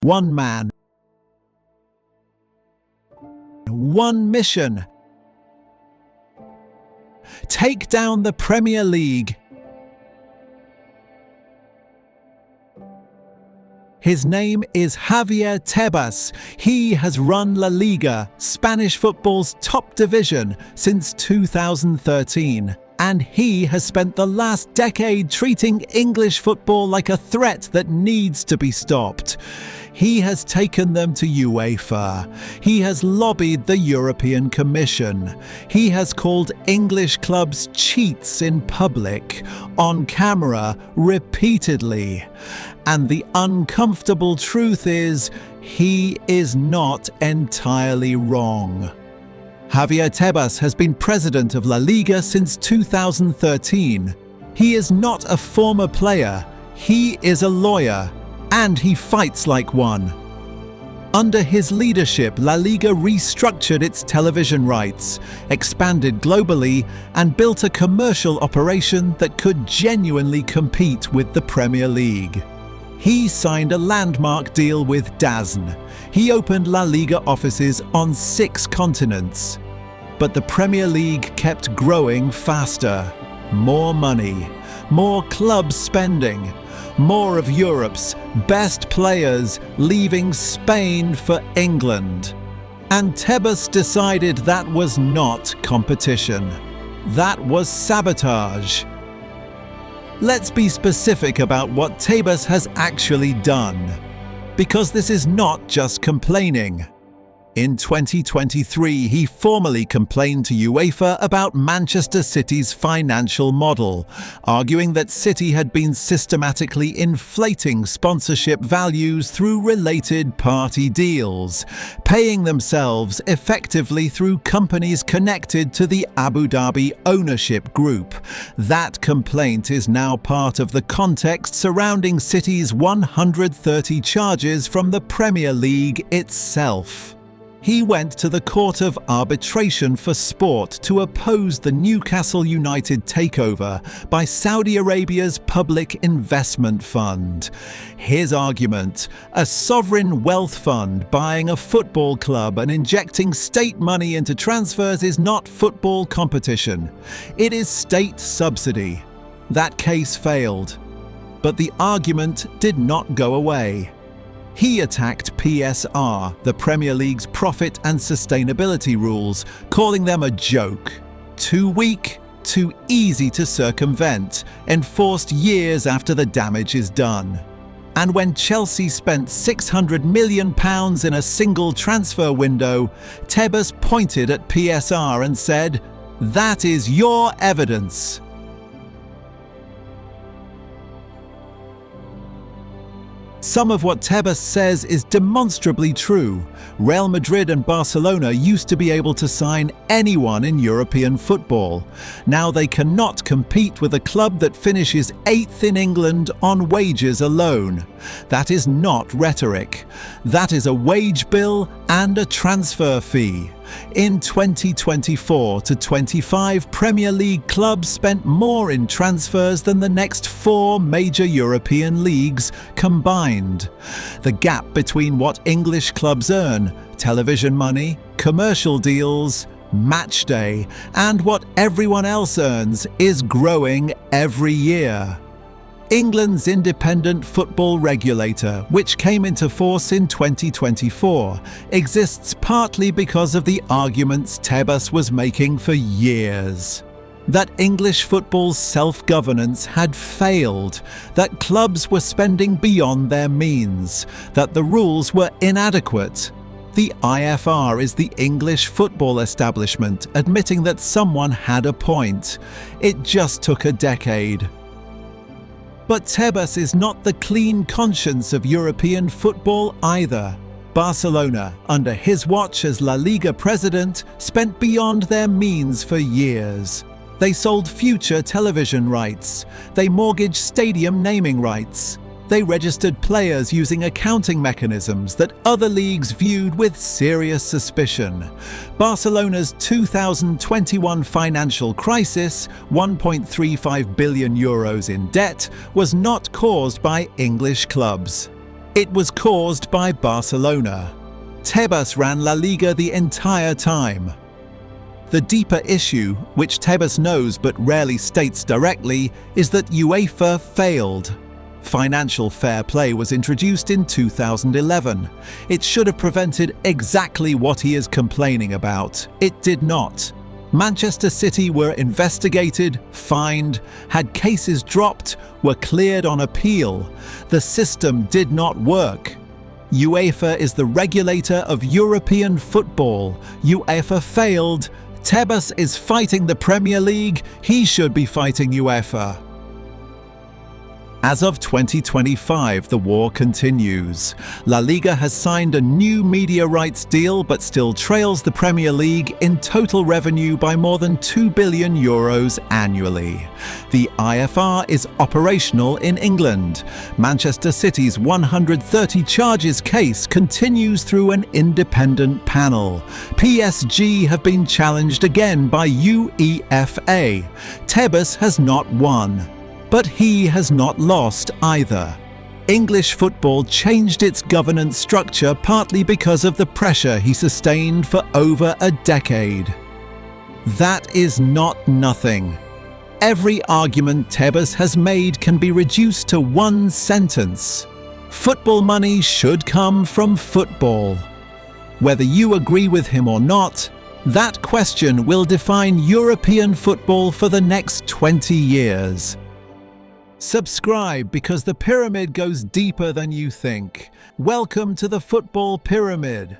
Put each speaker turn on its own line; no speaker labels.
One man, one mission: take down the Premier League. His name is Javier Tebas. He has run La Liga, Spanish football's top division, since 2013. And he has spent the last decade treating English football like a threat that needs to be stopped. He has taken them to UEFA. He has lobbied the European Commission. He has called English clubs cheats in public, on camera, repeatedly. And the uncomfortable truth is, he is not entirely wrong. Javier Tebas has been president of La Liga since 2013. He is not a former player. He is a lawyer. And he fights like one. Under his leadership, La Liga restructured its television rights, expanded globally, and built a commercial operation that could genuinely compete with the Premier League. He signed a landmark deal with DAZN. He opened La Liga offices on 6 continents. But the Premier League kept growing faster. More money, more club spending, more of Europe's best players leaving Spain for England. And Tebas decided that was not competition. That was sabotage. Let's be specific about what Tebas has actually done, because this is not just complaining. In 2023, he formally complained to UEFA about Manchester City's financial model, arguing that City had been systematically inflating sponsorship values through related party deals, paying themselves effectively through companies connected to the Abu Dhabi ownership group. That complaint is now part of the context surrounding City's 130 charges from the Premier League itself. He went to the Court of Arbitration for Sport to oppose the Newcastle United takeover by Saudi Arabia's Public Investment Fund. His argument: a sovereign wealth fund buying a football club and injecting state money into transfers is not football competition. It is state subsidy. That case failed. But the argument did not go away. He attacked PSR, the Premier League's profit and sustainability rules, calling them a joke. Too weak, too easy to circumvent, enforced years after the damage is done. And when Chelsea spent £600 million in a single transfer window, Tebas pointed at PSR and said, "That is your evidence." Some of what Tebas says is demonstrably true. Real Madrid and Barcelona used to be able to sign anyone in European football. Now they cannot compete with a club that finishes 8th in England on wages alone. That is not rhetoric. That is a wage bill and a transfer fee. In 2024 to 25, Premier League clubs spent more in transfers than the next 4 major European leagues combined. The gap between what English clubs earn, television money, commercial deals, match day, and what everyone else earns is growing every year. England's Independent Football Regulator, which came into force in 2024, exists partly because of the arguments Tebas was making for years. That English football's self-governance had failed, that clubs were spending beyond their means, that the rules were inadequate. The IFR is the English football establishment admitting that someone had a point. It just took a decade. But Tebas is not the clean conscience of European football either. Barcelona, under his watch as La Liga president, spent beyond their means for years. They sold future television rights. They mortgaged stadium naming rights. They registered players using accounting mechanisms that other leagues viewed with serious suspicion. Barcelona's 2021 financial crisis, €1.35 billion in debt, was not caused by English clubs. It was caused by Barcelona. Tebas ran La Liga the entire time. The deeper issue, which Tebas knows but rarely states directly, is that UEFA failed. Financial fair play was introduced in 2011. It should have prevented exactly what he is complaining about. It did not. Manchester City were investigated, fined, had cases dropped, were cleared on appeal. The system did not work. UEFA is the regulator of European football. UEFA failed. Tebas is fighting the Premier League. He should be fighting UEFA. As of 2025, the war continues. La Liga has signed a new media rights deal but still trails the Premier League in total revenue by more than €2 billion annually. The IFR is operational in England. Manchester City's 130 charges case continues through an independent panel. PSG have been challenged again by UEFA. Tebas has not won. But he has not lost either. English football changed its governance structure partly because of the pressure he sustained for over a decade. That is not nothing. Every argument Tebas has made can be reduced to one sentence. Football money should come from football. Whether you agree with him or not, that question will define European football for the next 20 years. Subscribe because the pyramid goes deeper than you think. Welcome to the Football Pyramid.